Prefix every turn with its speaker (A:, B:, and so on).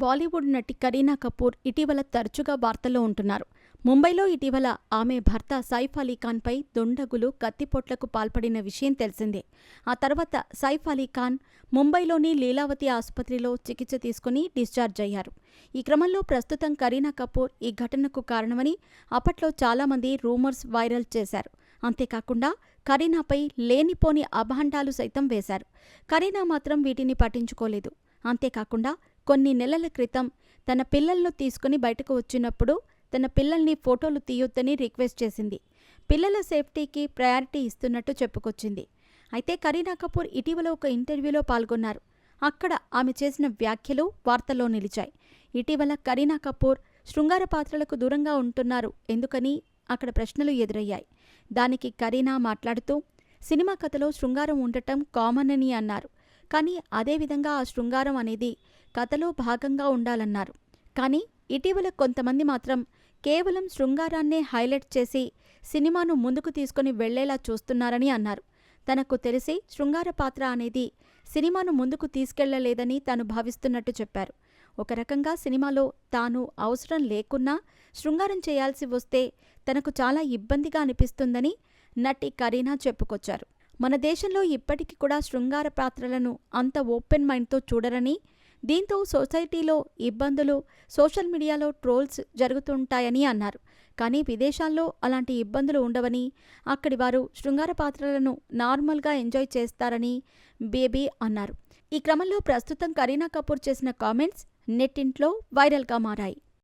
A: బాలీవుడ్ నటి కరీనా కపూర్ ఇటీవల తరచుగా వార్తల్లో ఉంటున్నారు. ముంబైలో ఇటీవల ఆమె భర్త సైఫ్ అలీ ఖాన్పై దుండగులు కత్తిపోట్లకు పాల్పడిన విషయం తెలిసిందే. ఆ తర్వాత సైఫ్ అలీ ఖాన్ ముంబైలోని లీలావతి ఆసుపత్రిలో చికిత్స తీసుకుని డిశ్చార్జ్ అయ్యారు. ఈ క్రమంలో ప్రస్తుతం కరీనా కపూర్ ఈ ఘటనకు కారణమని అప్పట్లో చాలామంది రూమర్స్ వైరల్ చేశారు. అంతేకాకుండా కరీనాపై లేనిపోని అభాండాలు సైతం వేశారు. కరీనా మాత్రం వీటిని పట్టించుకోలేదు. అంతేకాకుండా కొన్ని నెలల క్రితం తన పిల్లలను తీసుకుని బయటకు వచ్చినప్పుడు తన పిల్లల్ని ఫోటోలు తీయొద్దని రిక్వెస్ట్ చేసింది. పిల్లల సేఫ్టీకి ప్రయారిటీ ఇస్తున్నట్టు చెప్పుకొచ్చింది. అయితే కరీనా కపూర్ ఇటీవల ఒక ఇంటర్వ్యూలో పాల్గొన్నారు. అక్కడ ఆమె చేసిన వ్యాఖ్యలు వార్తల్లో నిలిచాయి. ఇటీవల కరీనా కపూర్ శృంగార పాత్రలకు దూరంగా ఉంటున్నారు ఎందుకని అక్కడ ప్రశ్నలు ఎదురయ్యాయి. దానికి కరీనా మాట్లాడుతూ సినిమా కథలో శృంగారం ఉండటం కామన్ అని అన్నారు. కానీ అదేవిధంగా ఆ శృంగారం అనేది కథలో భాగంగా ఉండాలన్నారు. కానీ ఇటీవల కొంతమంది మాత్రం కేవలం శృంగారాన్నే హైలైట్ చేసి సినిమాను ముందుకు తీసుకుని వెళ్లేలా చూస్తున్నారని అన్నారు. తనకు తెలిసి శృంగార పాత్ర అనేది సినిమాను ముందుకు తీసుకెళ్లలేదని తాను భావిస్తున్నట్టు చెప్పారు. ఒక రకంగా సినిమాలో తాను అవసరం లేకున్నా శృంగారం చేయాల్సి వస్తే తనకు చాలా ఇబ్బందిగా అనిపిస్తుందని నటి కరీనా చెప్పుకొచ్చారు. మన దేశంలో ఇప్పటికీ కూడా శృంగార పాత్రలను అంత ఓపెన్ మైండ్తో చూడరని, దీంతో సొసైటీలో ఇబ్బందులు, సోషల్ మీడియాలో ట్రోల్స్ జరుగుతుంటాయని అన్నారు. కానీ విదేశాల్లో అలాంటి ఇబ్బందులు ఉండవని, అక్కడి వారు శృంగార పాత్రలను నార్మల్గా ఎంజాయ్ చేస్తారని బేబీ అన్నారు. ఈ క్రమంలో ప్రస్తుతం కరీనా కపూర్ చేసిన కామెంట్స్ నెట్టింట్లో వైరల్గా మారాయి.